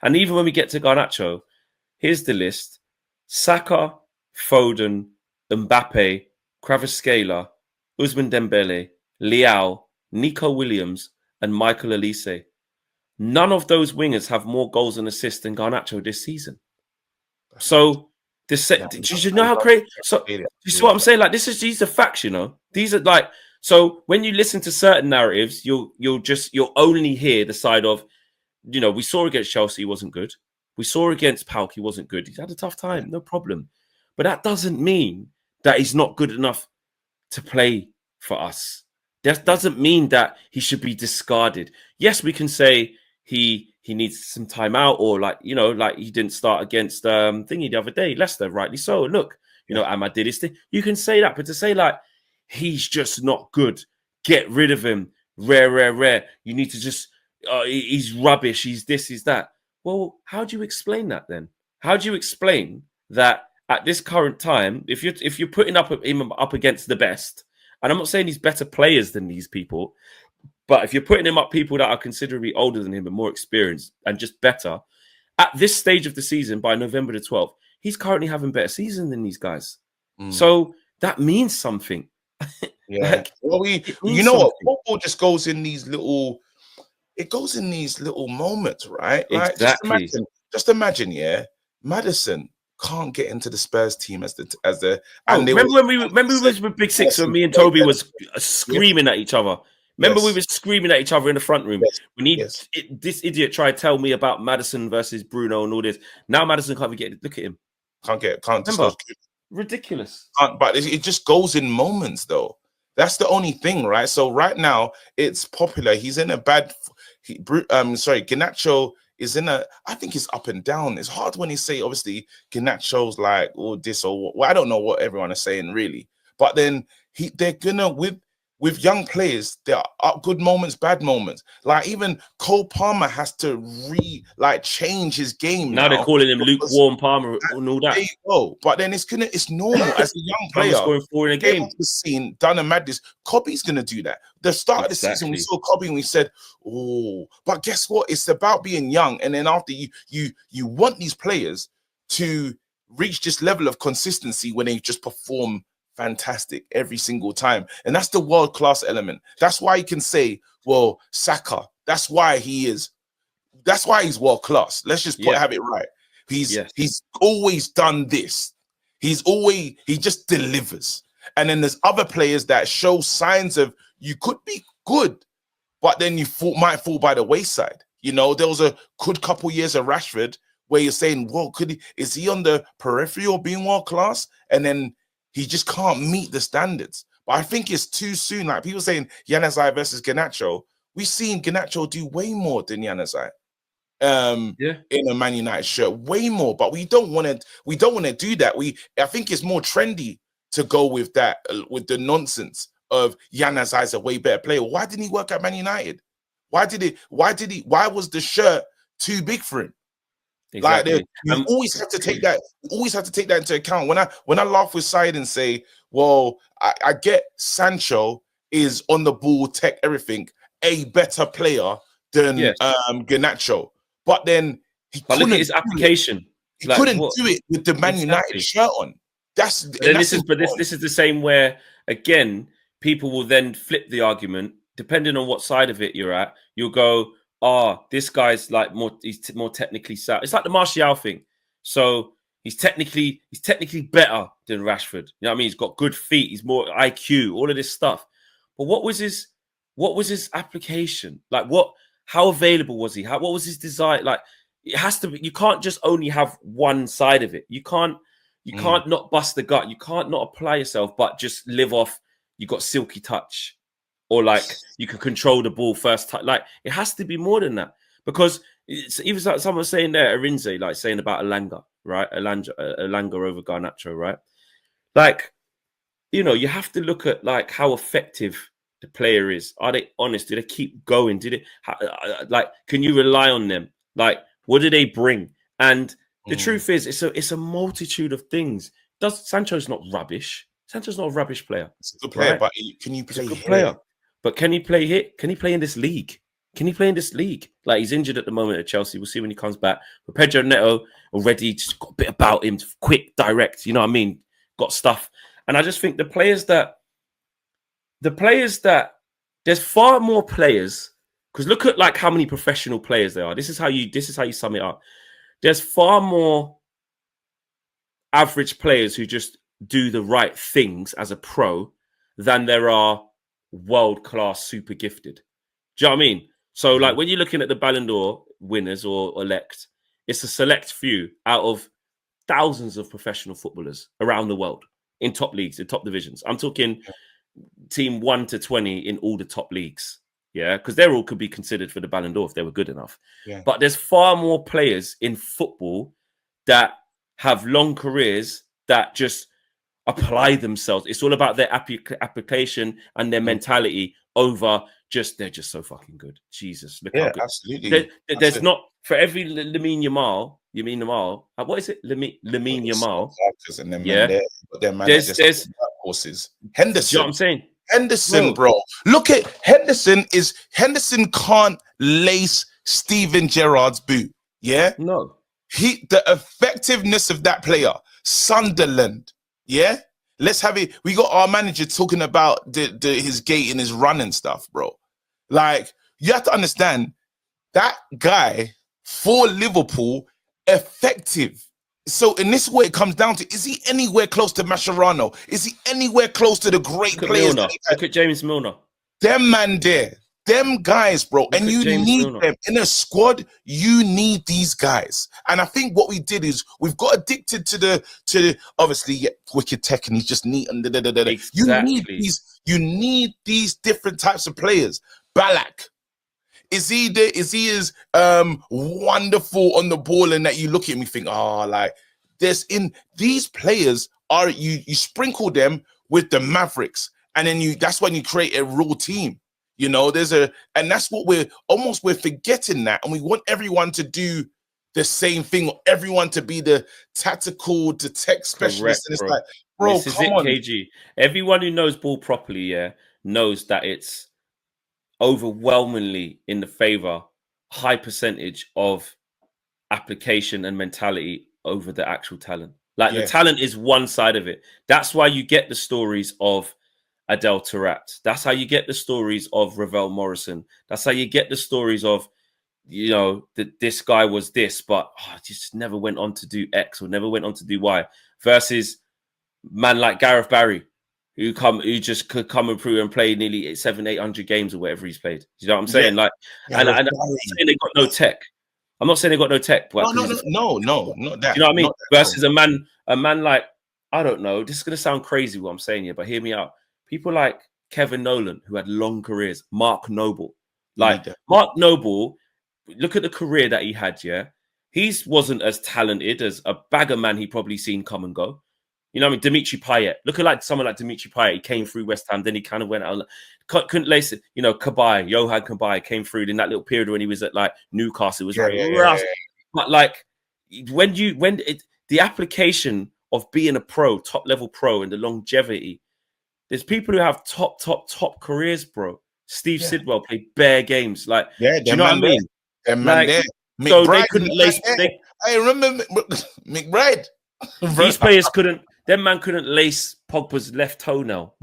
And even when we get to Garnacho, here's the list: Saka, Foden, Mbappe, Kvaratskhelia, Ousmane Dembele, Leao, Nico Williams, and Michael Olise. None of those wingers have more goals and assists than Garnacho this season. So, do you know how crazy? So, you see what I'm saying? Like, these are facts, you know. These are like, so when you listen to certain narratives, you'll only hear the side of, you know, we saw against Chelsea, he wasn't good. We saw against Pauk, he wasn't good. He's had a tough time, no problem. But that doesn't mean that he's not good enough to play for us. That doesn't mean that he should be discarded. Yes, we can say he needs some time out, or like, you know, like he didn't start against thingy the other day, Leicester, rightly so. Look, you know, Ahmad did his thing. You can say that, but to say like he's just not good, get rid of him, rare. You need to just he's rubbish, he's this, he's that. Well, how do you explain that then? How do you explain that at this current time, if you're putting him up against the best, and I'm not saying he's better players than these people, but if you're putting him up people that are considerably older than him and more experienced and just better, at this stage of the season, by November the 12th, he's currently having better season than these guys. So that means something. Yeah. Like, well, you know what? Football just goes in these little. It goes in these little moments, right? Like, exactly. Just imagine, yeah. Maddison can't get into the Spurs team as the. Oh, remember when we was with Big Six when me and Toby was screaming at each other. Remember we were screaming at each other in the front room. This idiot tried to tell me about Maddison versus Bruno and all this. Now Maddison can't even get it. Look at him. Can't. Ridiculous. But it just goes in moments, though. That's the only thing, right? So right now it's popular. He's in a bad. Garnacho is in a. I think he's up and down. It's hard when you say, obviously, Garnacho's like this or what. Well, I don't know what everyone is saying really, but then they're gonna with young players, there are good moments, bad moments. Like even Cole Palmer has to change his game. Now they're calling him lukewarm Palmer and all that. There you go. But then it's normal as a young player. Scoring 4 in a game. Seen done a madness. Kobe's gonna do that. The start of the season, we saw Kobe and we said, "Oh," but guess what? It's about being young, and then after you want these players to reach this level of consistency when they just perform fantastic every single time. And that's the world-class element. That's why you can say, well, Saka, that's why he's world-class. Let's just have it right. He's always done this. He just delivers. And then there's other players that show signs of you could be good, but then you might fall by the wayside. You know, there was a good couple years of Rashford where you're saying, well, is he on the periphery of being world-class? And then he just can't meet the standards. But I think it's too soon. Like people saying Januzaj versus Garnacho, we've seen Garnacho do way more than Januzaj in a Man United shirt, way more. But we don't want to do that. I think it's more trendy to go with that, with the nonsense of Januzaj's a way better player. Why didn't he work at Man United? Why was the shirt too big for him? Exactly. Like you always have to take that. Always have to take that into account. When I laugh with Said and say, "Well, I get Sancho is on the ball, tech, everything, a better player than Garnacho," but then look at his application. He couldn't do it with the Man United shirt on. This is the same where again people will then flip the argument depending on what side of it you're at. You'll go, this guy's like he's more technically sound. It's like the Martial thing. So he's technically better than Rashford. You know what I mean? He's got good feet. He's more IQ, all of this stuff. But what was his application? Like how available was he? What was his desire? Like it has to be, you can't just only have one side of it. You can't not bust the gut. You can't not apply yourself, but just live off, you got silky touch. Or like you can control the ball first touch. Like it has to be more than that, because it's even like someone saying there, Arinze, like saying about Elanga, right? Elanga over Garnacho, right? Like, you know, you have to look at like how effective the player is. Are they honest? Do they keep going? Like, can you rely on them? Like, what do they bring? And the truth is, it's a multitude of things. Sancho's not rubbish. Sancho's not a rubbish player. It's a good player, right? But can you play? He's a good player. But can he play here? Can he play in this league? Can he play in this league? Like, he's injured at the moment at Chelsea. We'll see when he comes back. But Pedro Neto already just got a bit about him, quick, direct. You know what I mean? Got stuff. And I just think the players that there's far more players, because look at like how many professional players there are. This is how you sum it up. There's far more average players who just do the right things as a pro than there are world-class super gifted. Do you know what I mean? So like when you're looking at the Ballon d'Or winners or elect, it's a select few out of thousands of professional footballers around the world in top leagues, in top divisions. I'm talking team 1 to 20 in all the top leagues. Yeah, because they all could be considered for the Ballon d'Or if they were good enough. Yeah. But there's far more players in football that have long careers that just apply themselves. It's all about their application and their mentality over just, they're just so fucking good. Jesus, look how good. Absolutely. There's not, for every Lamine Yamal, what is it? Lamine Yamal. Yeah. There's horses. Henderson. You know what I'm saying? Henderson, bro. Look at Henderson can't lace Steven Gerrard's boot. Yeah? No. The effectiveness of that player, Sunderland. Yeah? Let's have it. We got our manager talking about his gait and his run and stuff, bro. Like, you have to understand that guy for Liverpool, effective. So in this way, it comes down to, is he anywhere close to Mascherano? Is he anywhere close to the great players? Look at James Milner. Them man there. Them guys, bro. And you need them. In a squad, you need these guys. And I think what we did is we've got addicted to the obviously wicked tech, and he's just neat and Exactly. You need these different types of players. Ballack. Is he as wonderful on the ball and that you look at him, you think, like these players are you sprinkle them with the Mavericks, and then that's when you create a raw team. You know, and that's what we're forgetting that, and we want everyone to do the same thing, or everyone to be the tactical, the tech specialist. Correct, and it's like, bro, this is it, KG. Everyone who knows ball properly, knows that it's overwhelmingly in the favor, high percentage of application and mentality over the actual talent. Like the talent is one side of it. That's why you get the stories of Adel Taarabt. That's how you get the stories of Ravel Morrison. That's how you get the stories of, you know, that this guy was this, but just never went on to do X or never went on to do Y. Versus man like Gareth Barry, who just could come and prove and play nearly 700-800 games or whatever he's played. You know what I'm saying? Like, and I'm not saying they got no tech. I'm not saying they got no tech. But no, not that. You know what I mean? Versus a man like, I don't know. This is gonna sound crazy what I'm saying here, but hear me out. People like Kevin Nolan, who had long careers. Mark Noble, Mark Noble. Look at the career that he had. Yeah, he wasn't as talented as a bagger man he probably seen come and go. You know what I mean? Dimitri Payet. Look at someone like Dimitri Payet. He came through West Ham, then he kind of went out. Couldn't lace it. You know, Johan Cabaye came through in that little period when he was at like Newcastle. It was very rough. But like the application of being a pro, top level pro, and the longevity. There's people who have top careers, bro. Steve Sidwell played bare games. Like, do you know what I mean? So they couldn't lace. I remember McBride. These players couldn't. Them man couldn't lace Pogba's left toenail.